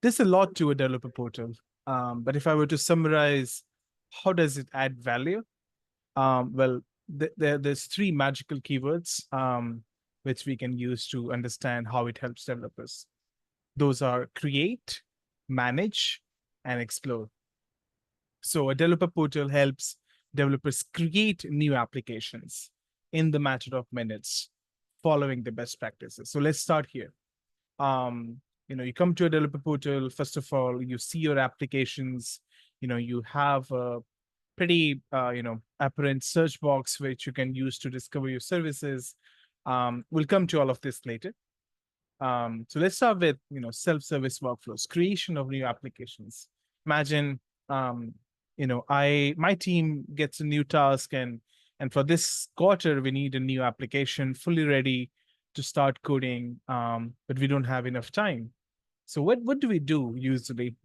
There's a lot to a developer portal. But if I were to summarize, how does it add value? Well, there's three magical keywords which we can use to understand how it helps developers. Those are create, manage, and explore. So a developer portal helps developers create new applications in the matter of minutes, following the best practices. So let's start here. Um, you come to a developer portal. First of all, you see your applications. You have a pretty apparent search box which you can use to discover your services. We'll come to all of this later. So let's start with self-service workflows, creation of new applications. Imagine my team gets a new task, and for this quarter we need a new application fully ready to start coding, but we don't have enough time. So what do we do usually?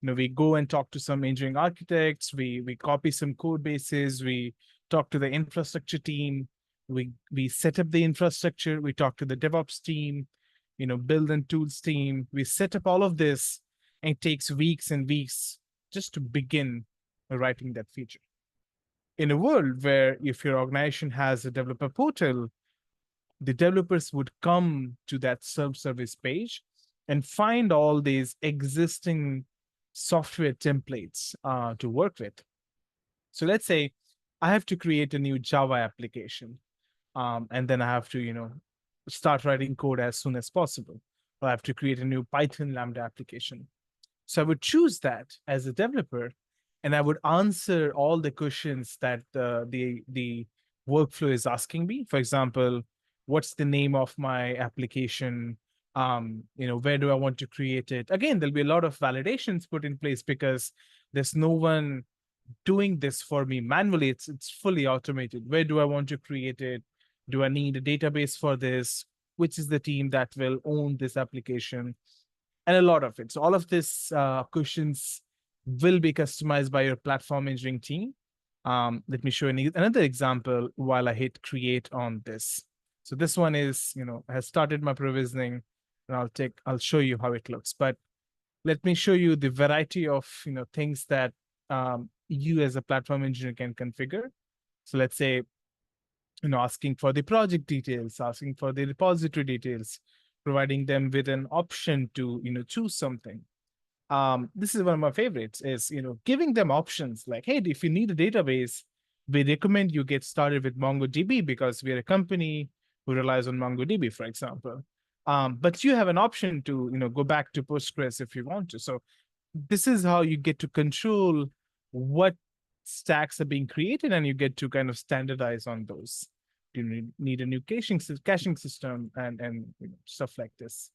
We go and talk to some engineering architects, we copy some code bases, we talk to the infrastructure team, we set up the infrastructure, we talk to the DevOps team, build and tools team, we set up all of this, and it takes weeks and weeks just to begin writing that feature. In a world where if your organization has a developer portal, the developers would come to that self-service page and find all these existing software templates to work with. So let's say I have to create a new Java application, and then I have to, start writing code as soon as possible. Or I have to create a new Python Lambda application. So I would choose that as a developer, and I would answer all the questions that the workflow is asking me. For example, what's the name of my application? Where do I want to create it? Again, there'll be a lot of validations put in place because there's no one doing this for me manually. It's fully automated. Where do I want to create it? Do I need a database for this? Which is the team that will own this application? And a lot of it. So all of this questions will be customized by your platform engineering team. Let me show you another example while I hit create on this. So this one is, has started my provisioning, and I'll show you how it looks. But let me show you the variety of things that you as a platform engineer can configure. So let's say, asking for the project details, asking for the repository details, providing them with an option to choose something. This is one of my favorites, is giving them options like, hey, if you need a database, we recommend you get started with MongoDB because we are a company who relies on MongoDB, for example. But you have an option to go back to Postgres if you want to. So this is how you get to control what stacks are being created, and you get to kind of standardize on those. You need a new caching system and stuff like this.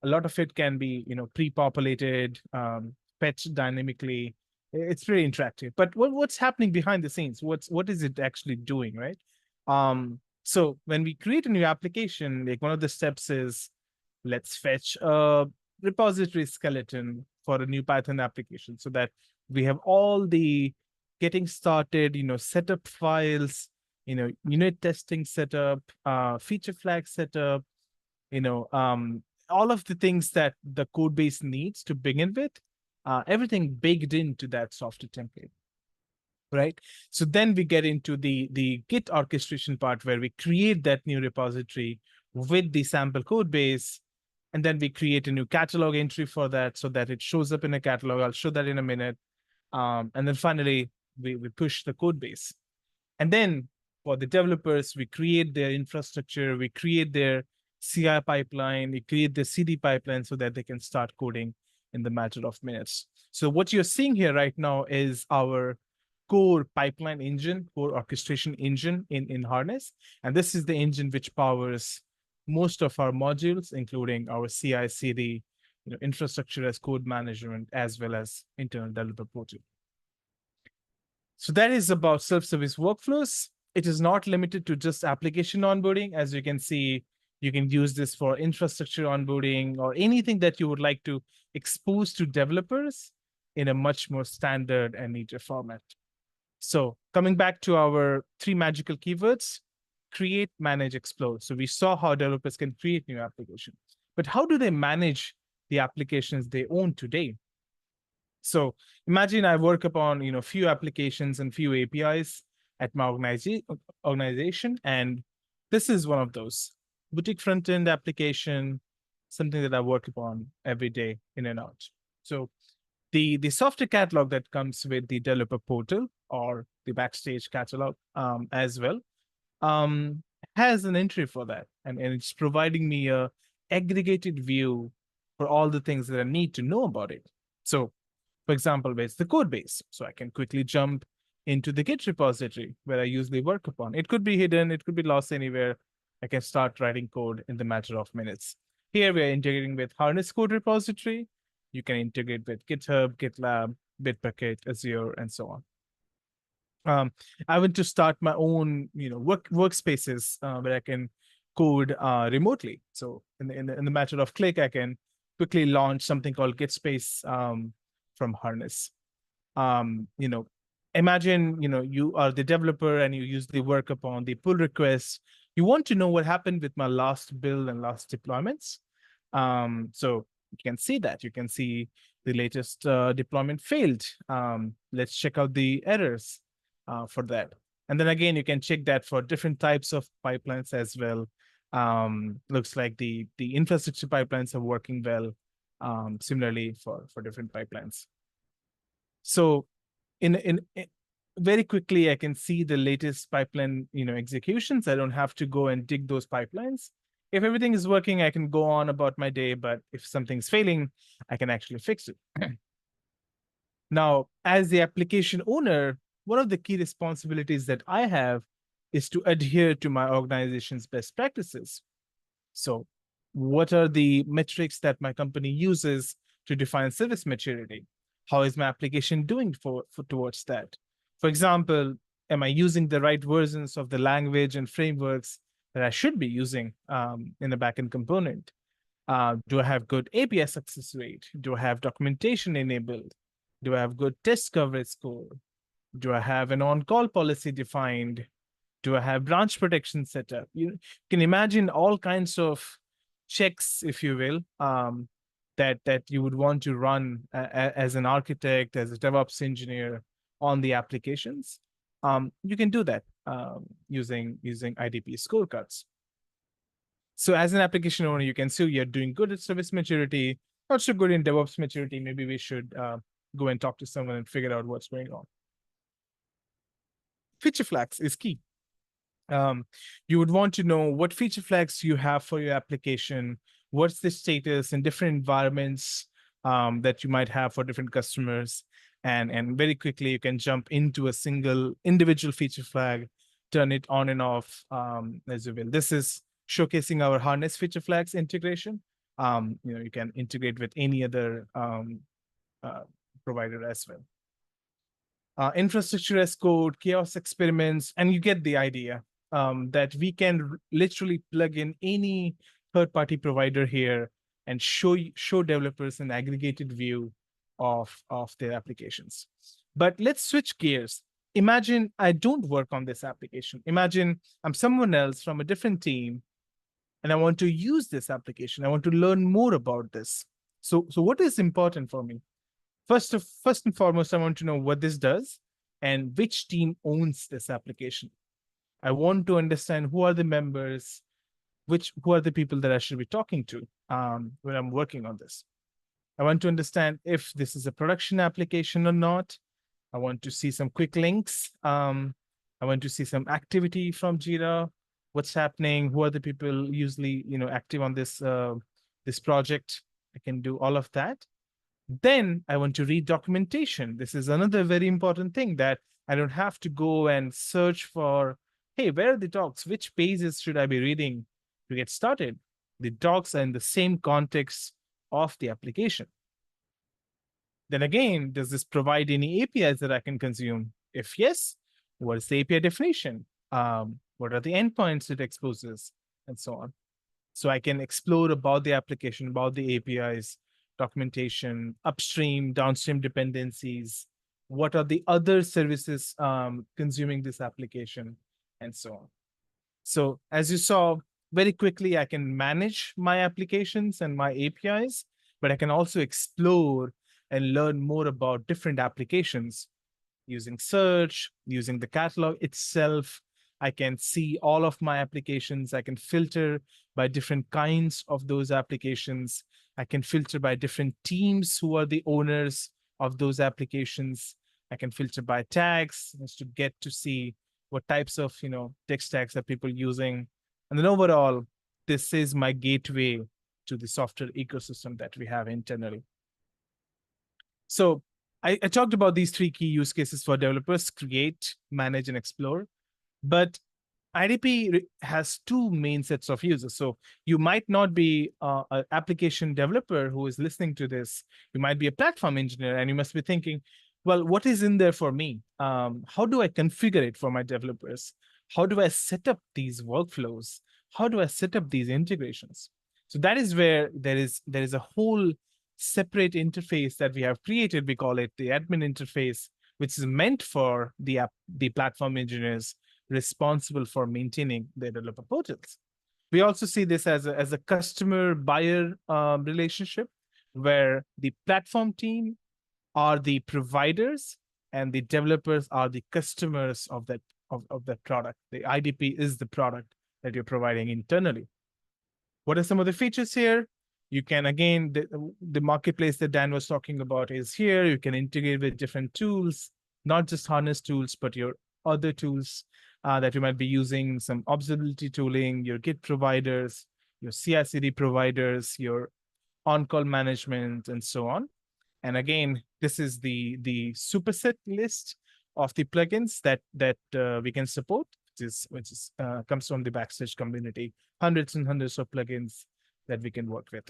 A lot of it can be pre-populated, fetched dynamically. It's very interactive. But what's happening behind the scenes? What is it actually doing, right? So when we create a new application, like one of the steps is let's fetch a repository skeleton for a new Python application so that we have all the getting started, setup files, unit testing setup, feature flag setup, all of the things that the code base needs to begin with, everything baked into that software template. Right. So then we get into the Git orchestration part where we create that new repository with the sample code base. And then we create a new catalog entry for that so that it shows up in a catalog. I'll show that in a minute. And then finally, we push the code base. And then for the developers, we create their infrastructure, we create their CI pipeline, we create the CD pipeline so that they can start coding in the matter of minutes. So what you're seeing here right now is our core pipeline engine, core orchestration engine in Harness. And this is the engine which powers most of our modules, including our CI/CD, infrastructure as code management, as well as internal developer portal. So that is about self-service workflows. It is not limited to just application onboarding. As you can see, you can use this for infrastructure onboarding or anything that you would like to expose to developers in a much more standard and neater format. So coming back to our three magical keywords, create, manage, explore. So we saw how developers can create new applications, but how do they manage the applications they own today. So imagine I work upon, few applications and few APIs at my organization, and this is one of those boutique front end application, something that I work upon every day in and out. So the software catalog that comes with the developer portal or the backstage catalog as well um, has an entry for that, and it's providing me a aggregated view for all the things that I need to know about it. So for example, where's the code base? So I can quickly jump into the Git repository where I usually work upon. It could be hidden, it could be lost anywhere. I can start writing code in the matter of minutes. Here we are integrating with Harness code repository. You can integrate with GitHub, GitLab, Bitbucket, Azure, and so on. I want to start my own, workspaces where I can code remotely. So in the matter of click, I can quickly launch something called GitSpace from Harness. Imagine, you are the developer and you usually work upon the pull requests. You want to know what happened with my last build and last deployments. So you can see that. You can see the latest deployment failed. Let's check out the errors for that. And then again, you can check that for different types of pipelines as well. Looks like the infrastructure pipelines are working well. Similarly for different pipelines. So in very quickly, I can see the latest pipeline, executions. I don't have to go and dig those pipelines. If everything is working, I can go on about my day, but if something's failing, I can actually fix it. Now, as the application owner, one of the key responsibilities that I have is to adhere to my organization's best practices. So what are the metrics that my company uses to define service maturity? How is my application doing for towards that? For example, am I using the right versions of the language and frameworks that I should be using in the backend component? Do I have good API success rate? Do I have documentation enabled? Do I have good test coverage score? Do I have an on-call policy defined? Do I have branch protection set up? You can imagine all kinds of checks, if you will, that you would want to run as an architect, as a DevOps engineer on the applications. You can do that using IDP scorecards. So as an application owner, you can see you're doing good at service maturity, not so good in DevOps maturity. Maybe we should go and talk to someone and figure out what's going on. Feature flags is key. You would want to know what feature flags you have for your application, what's the status in different environments that you might have for different customers. And very quickly, you can jump into a single individual feature flag, turn it on and off as you will. This is showcasing our Harness feature flags integration. You can integrate with any other provider as well. Infrastructure as code, chaos experiments, and you get the idea that we can literally plug in any third-party provider here and show developers an aggregated view of their applications. But let's switch gears. Imagine I don't work on this application. Imagine I'm someone else from a different team, and I want to use this application. I want to learn more about this. So what is important for me? First and foremost, I want to know what this does and which team owns this application. I want to understand who are the members, who are the people that I should be talking to when I'm working on this. I want to understand if this is a production application or not. I want to see some quick links. I want to see some activity from Jira. What's happening? Who are the people usually active on this project? I can do all of that. Then I want to read documentation. This is another very important thing that I don't have to go and search for, hey, where are the docs? Which pages should I be reading to get started? The docs are in the same context of the application. Then again, does this provide any APIs that I can consume? If yes, what is the API definition? What are the endpoints it exposes? And so on. So I can explore about the application, about the APIs, documentation, upstream, downstream dependencies, what are the other services consuming this application, and so on. So as you saw, very quickly, I can manage my applications and my APIs but I can also explore and learn more about different applications using search, using the catalog itself. I can see all of my applications. I can filter by different kinds of those applications. I can filter by different teams who are the owners of those applications. I can filter by tags just to get to see what types of tech stacks are people using. And then overall, this is my gateway to the software ecosystem that we have internally. So I talked about these three key use cases for developers: create, manage, and explore. But IDP has two main sets of users. So you might not be an application developer who is listening to this. You might be a platform engineer, and you must be thinking, well, what is in there for me? How do I configure it for my developers? How do I set up these workflows? How do I set up these integrations? So that is where there is a whole separate interface that we have created. We call it the admin interface, which is meant for the platform engineers responsible for maintaining their developer portals. We also see this as a customer buyer relationship, where the platform team are the providers and the developers are the customers of that product. The IDP is the product that you're providing internally. What are some of the features here? You can, again, the marketplace that Dan was talking about is here. You can integrate with different tools, not just harness tools, but your other tools that you might be using, some observability tooling, your Git providers, your CI/CD providers, your on-call management, and so on. And again, this is the superset list of the plugins that we can support, which is comes from the Backstage community. Hundreds and hundreds of plugins that we can work with.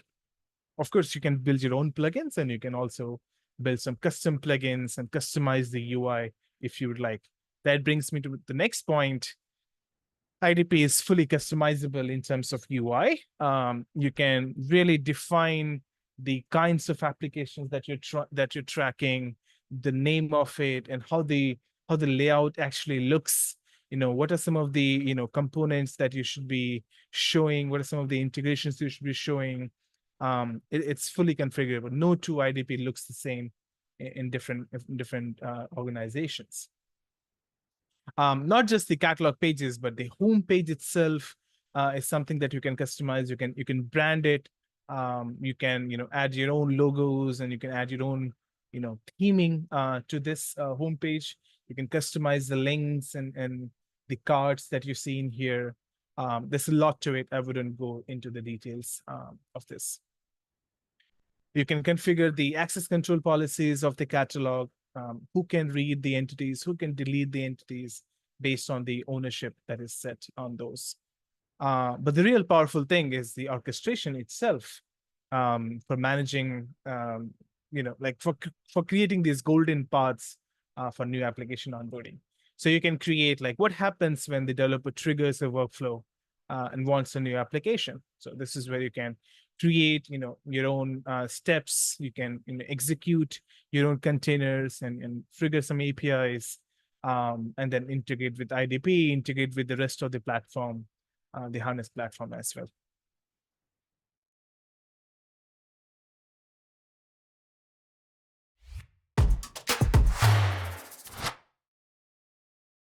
Of course, you can build your own plugins, and you can also build some custom plugins and customize the UI if you would like. That brings me to the next point. IDP is fully customizable in terms of UI. You can really define the kinds of applications that you're tracking, the name of it, and how the layout actually looks. What are some of the components that you should be showing? What are some of the integrations you should be showing? It's fully configurable. No two IDP looks the same in different organizations. Not just the catalog pages, but the home page itself is something that you can customize. You can brand it. You can add your own logos, and you can add your own theming to this homepage. You can customize the links and the cards that you see in here. There's a lot to it. I wouldn't go into the details of this. You can configure the access control policies of the catalog. Who can read the entities, who can delete the entities based on the ownership that is set on those. But the real powerful thing is the orchestration itself for managing, like for creating these golden paths for new application onboarding. So you can create like what happens when the developer triggers a workflow and wants a new application. So this is where you can create your own steps. You can execute your own containers and trigger some APIs, and then integrate with IDP, integrate with the rest of the platform, the harness platform as well.